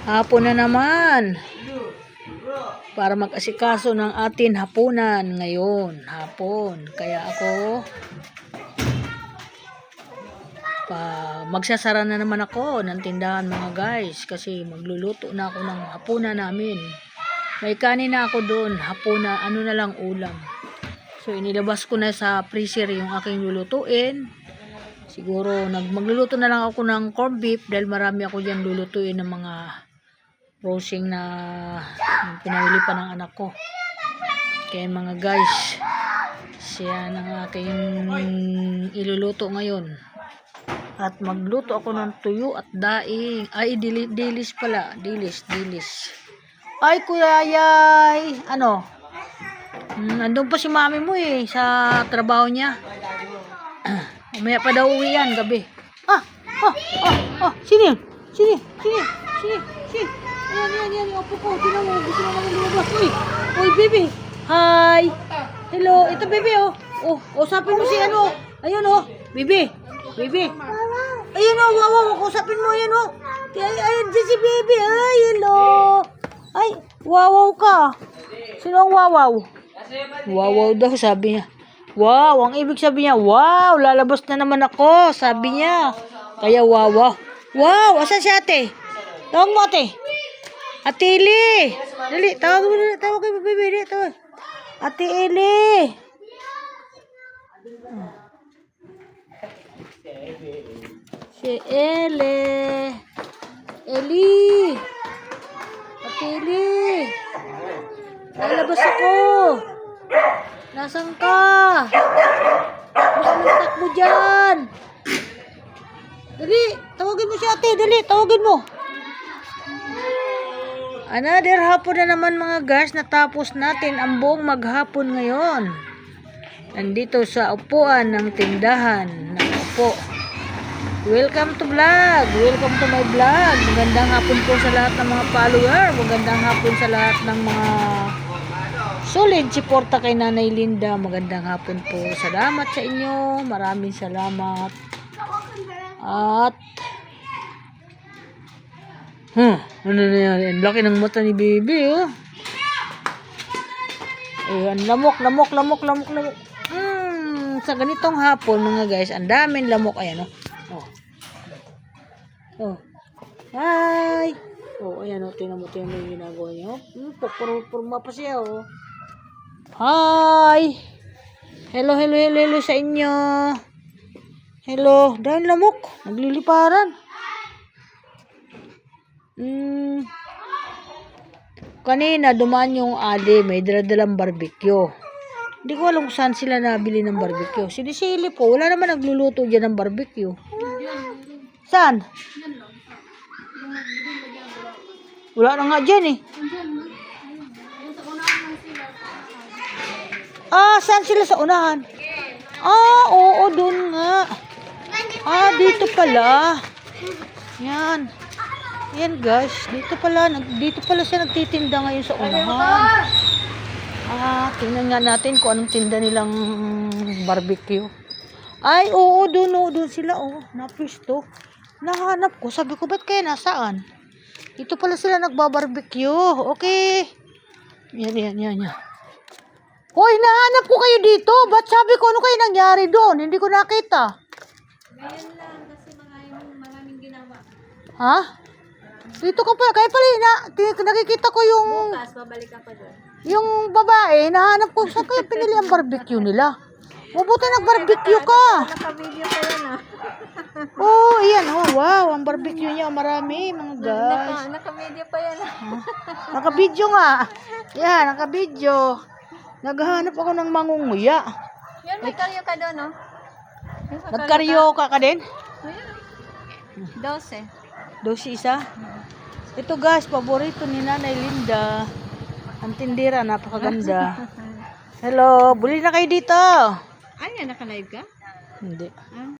Hapon na naman. Para mag-asikaso ng atin hapunan ngayon. Hapon. Kaya ako magsasara na naman ako ng tindahan mga guys. Kasi magluluto na ako ng hapunan namin. May kanin na ako doon. Hapunan. Ano na lang ulam. So inilabas ko na sa freezer yung aking lulutuin. Siguro magluluto na lang ako ng corned beef. Dahil marami ako dyan lulutuin ng mga roasting na pinamili pa ng anak ko. Kaya mga guys, siya ang aking iluluto ngayon. At magluto ako ng tuyo at daing. Ay, dilis pala. Dilis. Ay, Kuya Yay. Ano? Andun pa si mami mo sa trabaho niya. Umaya pa daw uwi yan, gabi. Sini. Yan, opo ko. Tinan mo, gusto na naman lumabas. Uy, baby. Hi. Hello, ito baby, usapin mo si ano. Ayun, baby. Ayun, wow, usapin mo, yan, Ayun, si baby. Ay, hello. Ay, wow ka. Sino ang wow? Wow daw, sabi niya. Wow, ang ibig sabihin niya, wow, lalabas na naman ako, sabi niya. Kaya wow. Wow, asan si ate? Tawag mo ate. Ate Eli. Dali, tawag kay baby. Dali, tawag. Ate Eli. Si Eli. Ate Eli. Lalabas ako. Nasaan ka? Baka takbo dyan. Dali, tawagin mo si ate. Dali, tawagin mo. Another hapon na naman mga guys. Natapos natin ang buong maghapon ngayon. Nandito sa upuan ng tindahan. Nakaupo. Welcome to vlog. Welcome to my vlog. Magandang hapon po sa lahat ng mga follower. Magandang hapon sa lahat ng mga solid suporta kay Nanay Linda. Magandang hapon po. Salamat sa inyo. Maraming salamat. At ano na yan? Ang laki ng mata ni baby, Ayan, lamok. Sa ganitong hapon, mga guys, ang daming lamok. Ayan, Hi! Ayan, tingnan mo yung ginagawa niya. Purma pa siya, Hi! Hello sa inyo. Hello. Dahil lamok. Nagliliparan. Kanina dumaan yung ade, may daladalang barbecue. Hindi ko alam kung saan sila nabili ng barbecue. Sinisili po, wala naman nagluluto dyan ng barbecue. Saan? Wala na nga dyan saan sila sa unahan? Oo, dun nga. Dito pala. Yan guys, dito pala siya nagtitinda ngayon sa unahan. Tingnan nga natin kung anong tinda nilang barbecue. Ay, oo, doon sila, napwisto. Nahanap ko, sabi ko, ba't kaya nasaan? Dito pala sila nagbabarbecue. Okay. Yan. Hoy, nahanap ko kayo dito. Ba't sabi ko, ano kayo nangyari doon? Hindi ko nakita. Ngayon lang, kasi maraming ginawa. Dito ka pala. Kaya pala, nakikita ko yung Bukas, babalik ka pa doon. yung babae. Nahanap ko, saan kayo pinili ang barbecue nila? Mabuti nag-barbecue ka. Naka-video pa yan Ayan, wow. Ang barbecue niya, marami, mga guys. Naka-video pa yan Naka-video nga. Yan, naka-video. Naghahanap ako ng mangunguya. Yan, may karyo ka doon, Nag-karaoke ka din? Ayan. 12. 12 isa? Ito guys, paborito ni Nanay Linda. Ang tindira, napakaganda. Hello, buli na kayo dito. Ay, naka-live ka? Hindi.